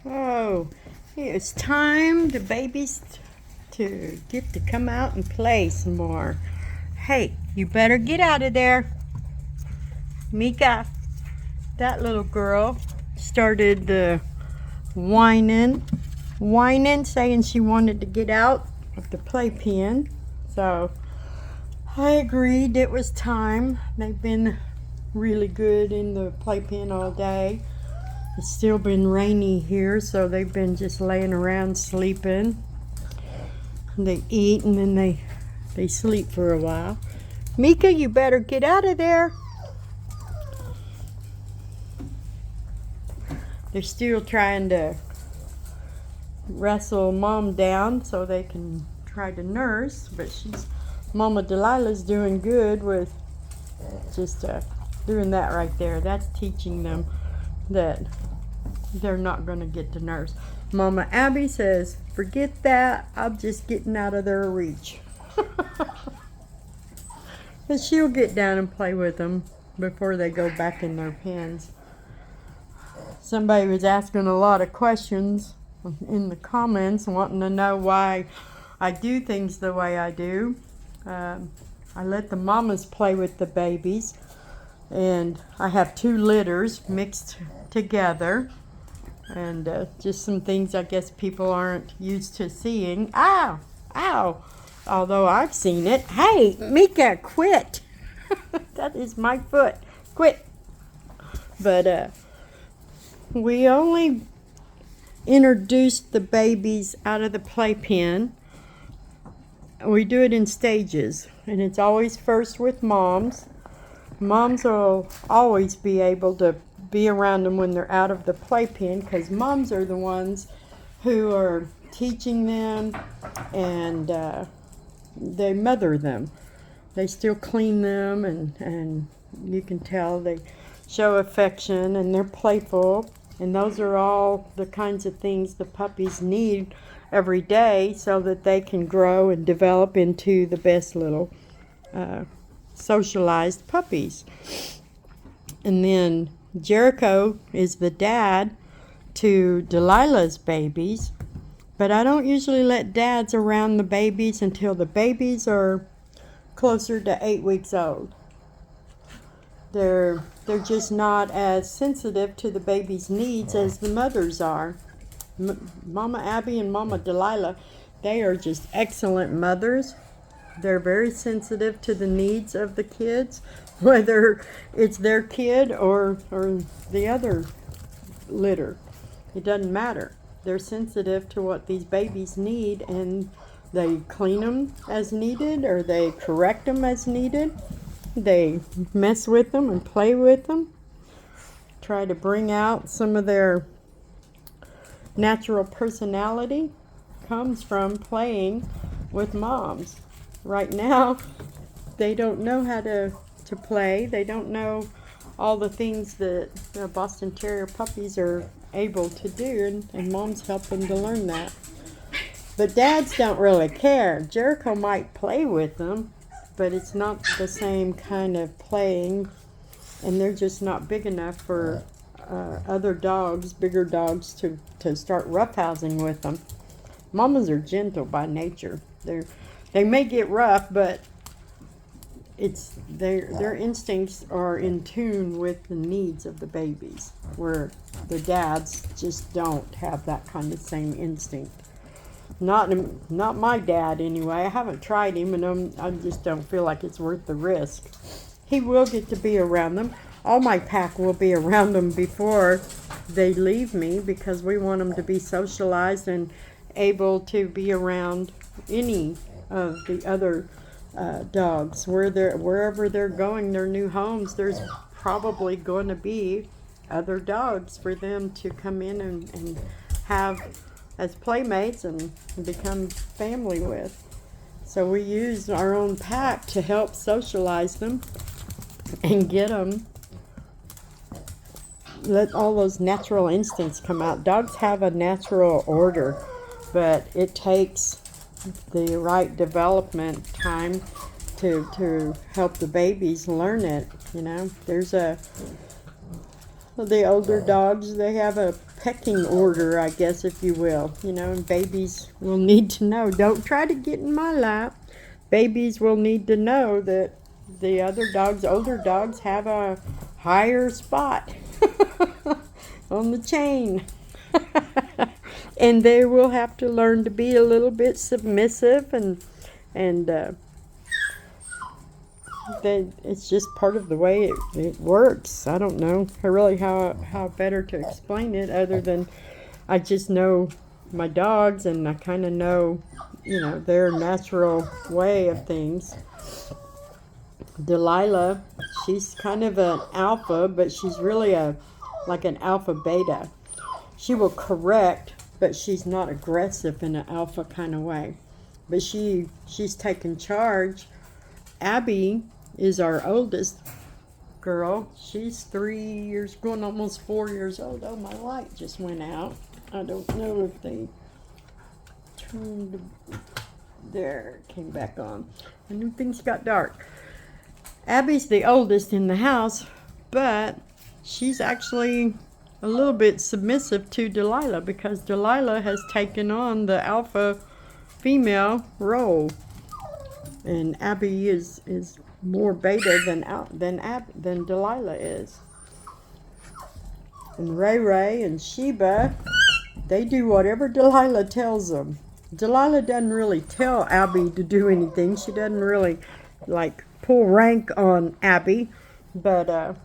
Oh, it's time the babies to get to come out and play some more. Hey, you better get out of there. Mika, that little girl started whining, saying she wanted to get out of the playpen. So I agreed it was time. They've been really good in the playpen all day. It's still been rainy here, so they've been just laying around sleeping. They eat and then they sleep for a while. Mika, you better get out of there. They're still trying to wrestle Mom down so they can try to nurse, but Mama Delilah's doing good with just doing that right there. That's teaching them that they're not going to get to nurse. Mama Abby says, forget that, I'm just getting out of their reach. But she'll get down and play with them before they go back in their pens. Somebody was asking a lot of questions in the comments, wanting to know why I do things the way I do. I let the mamas play with the babies, and I have 2 litters mixed together, and just some things I guess people aren't used to seeing. Ow! Ow! Although I've seen it. Hey, Mika, quit! That is my foot. Quit! But we only introduced the babies out of the playpen. We do it in stages, and it's always first with moms. Moms will always be able to be around them when they're out of the playpen, because moms are the ones who are teaching them, and they mother them. They still clean them, and you can tell they show affection, and they're playful, and those are all the kinds of things the puppies need every day so that they can grow and develop into the best little socialized puppies. And then Jericho is the dad to Delilah's babies, but I don't usually let dads around the babies until the babies are closer to 8 weeks old. They're just not as sensitive to the baby's needs as the mothers are. Mama Abby and Mama Delilah, they are just excellent mothers. They're very sensitive to the needs of the kids, whether it's their kid or the other litter. It doesn't matter. They're sensitive to what these babies need, and they clean them as needed, or they correct them as needed. They mess with them and play with them. Try to bring out some of their natural personality. Comes from playing with moms. Right now, they don't know how to play. They don't know all the things that the Boston Terrier puppies are able to do, and moms help them to learn that. But dads don't really care. Jericho might play with them, but it's not the same kind of playing, and they're just not big enough for other dogs, bigger dogs, to start roughhousing with them. Mamas are gentle by nature. They may get rough, but it's their instincts are in tune with the needs of the babies, where the dads just don't have that kind of same instinct. Not my dad anyway. I haven't tried him, and I just don't feel like it's worth the risk. He will get to be around them. All my pack will be around them before they leave me, because we want them to be socialized and able to be around any of the other dogs. Wherever they're going, their new homes, there's probably going to be other dogs for them to come in and have as playmates and become family with. So we use our own pack to help socialize them and get them, let all those natural instincts come out. Dogs have a natural order, but it takes the right development time to help the babies learn it. You know, the older dogs, they have a pecking order, I guess, if you will. You know, and babies will need to know. Don't try to get in my lap. Babies will need to know that the other dogs, older dogs, have a higher spot on the chain. And they will have to learn to be a little bit submissive, and it's just part of the way it works. I don't know really how better to explain it, other than I just know my dogs, and I kind of know, you know, their natural way of things. Delilah, she's kind of an alpha, but she's really like an alpha beta. She will correct, but she's not aggressive in an alpha kind of way. But she's taken charge. Abby is our oldest girl. She's 3 years, going almost 4 years old. Oh, my light just went out. I don't know if they turned. There, it came back on. I knew things got dark. Abby's the oldest in the house, but she's actually a little bit submissive to Delilah, because Delilah has taken on the alpha female role, and Abby is more beta than Delilah is. And Ray and Sheba, they do whatever Delilah tells them. Delilah doesn't really tell Abby to do anything. She doesn't really like pull rank on Abby, but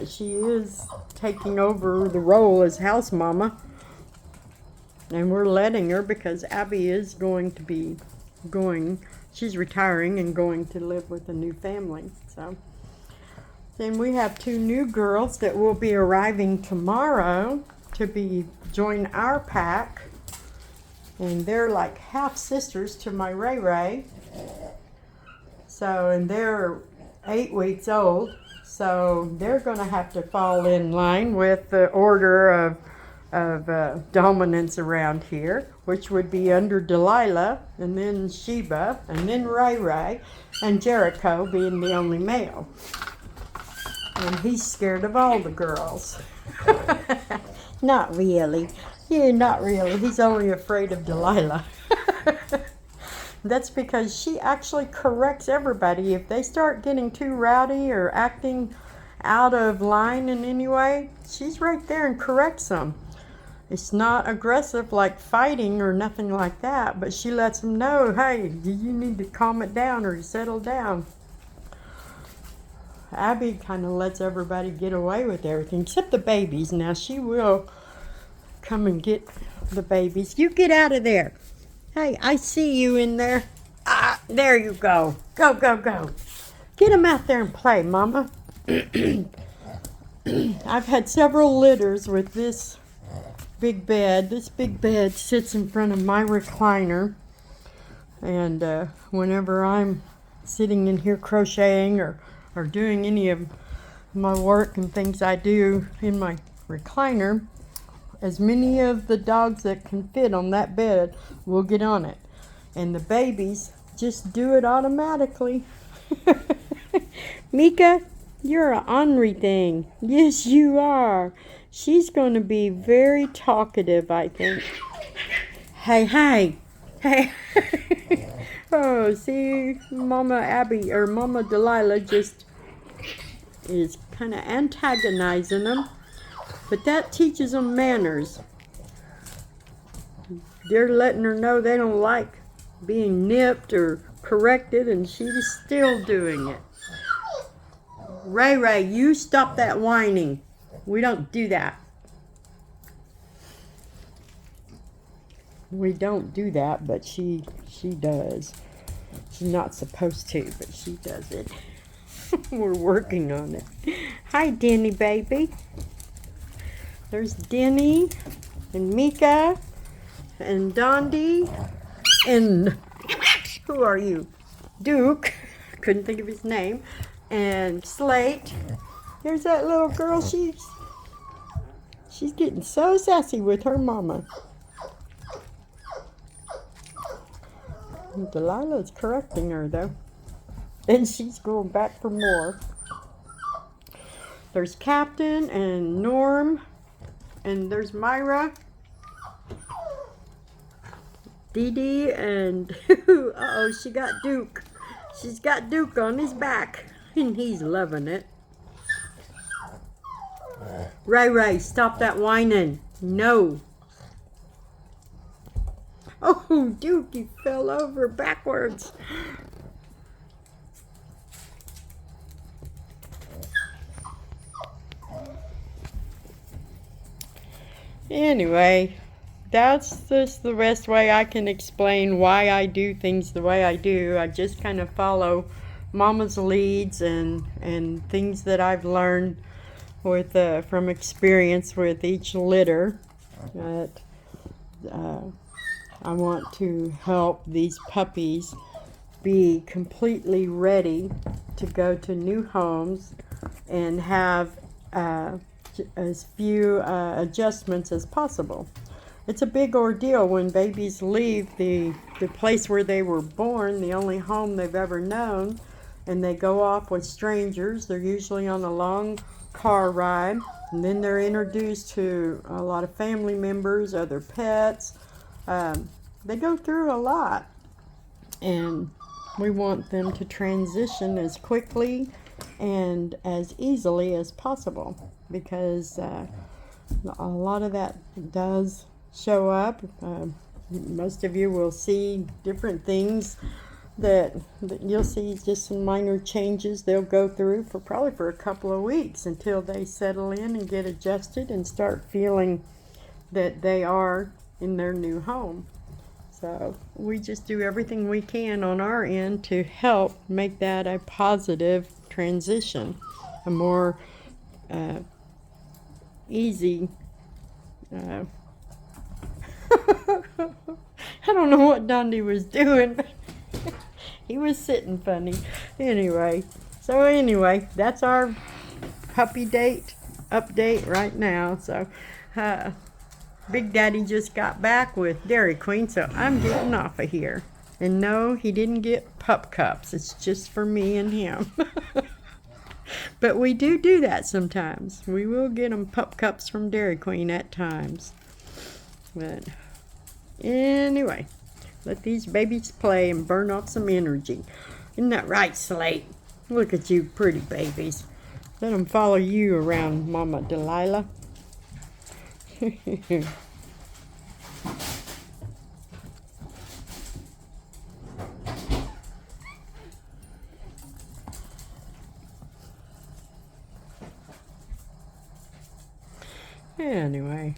she is taking over the role as house mama, and we're letting her, because Abby is going to be she's retiring and going to live with a new family. So then we have 2 new girls that will be arriving tomorrow to join our pack, and they're like half sisters to my Ray. So, and they're 8 weeks old, so they're going to have to fall in line with the order of dominance around here, which would be under Delilah, and then Sheba, and then Ray, and Jericho being the only male. And he's scared of all the girls. Not really. Yeah, not really. He's only afraid of Delilah. That's because she actually corrects everybody. If they start getting too rowdy or acting out of line in any way, she's right there and corrects them. It's not aggressive like fighting or nothing like that, but she lets them know, hey, you need to calm it down or settle down. Abby kind of lets everybody get away with everything, except the babies. Now, she will come and get the babies. You get out of there. Hey, I see you in there. Ah, there you go. Go. Get them out there and play, Mama. I've had several litters with this big bed. This big bed sits in front of my recliner. And whenever I'm sitting in here crocheting or doing any of my work and things I do in my recliner, as many of the dogs that can fit on that bed will get on it. And the babies just do it automatically. Mika, you're an ornery thing. Yes, you are. She's going to be very talkative, I think. Hey. Oh, see, Mama Abby or Mama Delilah just is kind of antagonizing them. But that teaches them manners. They're letting her know they don't like being nipped or corrected, and she's still doing it. Ray, you stop that whining. We don't do that. We don't do that, but she does. She's not supposed to, but she does it. We're working on it. Hi, Denny, baby. There's Denny and Mika and Dondi and who are you? Duke. Couldn't think of his name. And Slate. Here's that little girl. She's getting so sassy with her mama. Delilah's correcting her though. And she's going back for more. There's Captain and Norm And there's Myra, Dee Dee, and uh-oh, she got Duke. She's got Duke on his back, and he's loving it. Ray Ray, stop that whining. No. Oh, Duke, he fell over backwards. Anyway, that's just the best way I can explain why I do things the way I do. I just kind of follow Mama's leads and things that I've learned with from experience with each litter. But I want to help these puppies be completely ready to go to new homes and have as few adjustments as possible. It's a big ordeal when babies leave the place where they were born, the only home they've ever known, and they go off with strangers. They're usually on a long car ride, and then they're introduced to a lot of family members, other pets. They go through a lot, and we want them to transition as quickly and as easily as possible, because a lot of that does show up. Most of you will see different things that you'll see, just some minor changes they'll go through probably for a couple of weeks until they settle in and get adjusted and start feeling that they are in their new home. So we just do everything we can on our end to help make that a positive transition, a more easy I don't know what Dundee was doing, but he was sitting funny. Anyway, that's our puppy date update right now. So Big Daddy just got back with Dairy Queen, so I'm getting off of here. And no, he didn't get pup cups. It's just for me and him. But we do that sometimes. We will get them pup cups from Dairy Queen at times. But anyway, let these babies play and burn off some energy. Isn't that right, Slate? Look at you pretty babies. Let them follow you around, Mama Delilah. Anyway.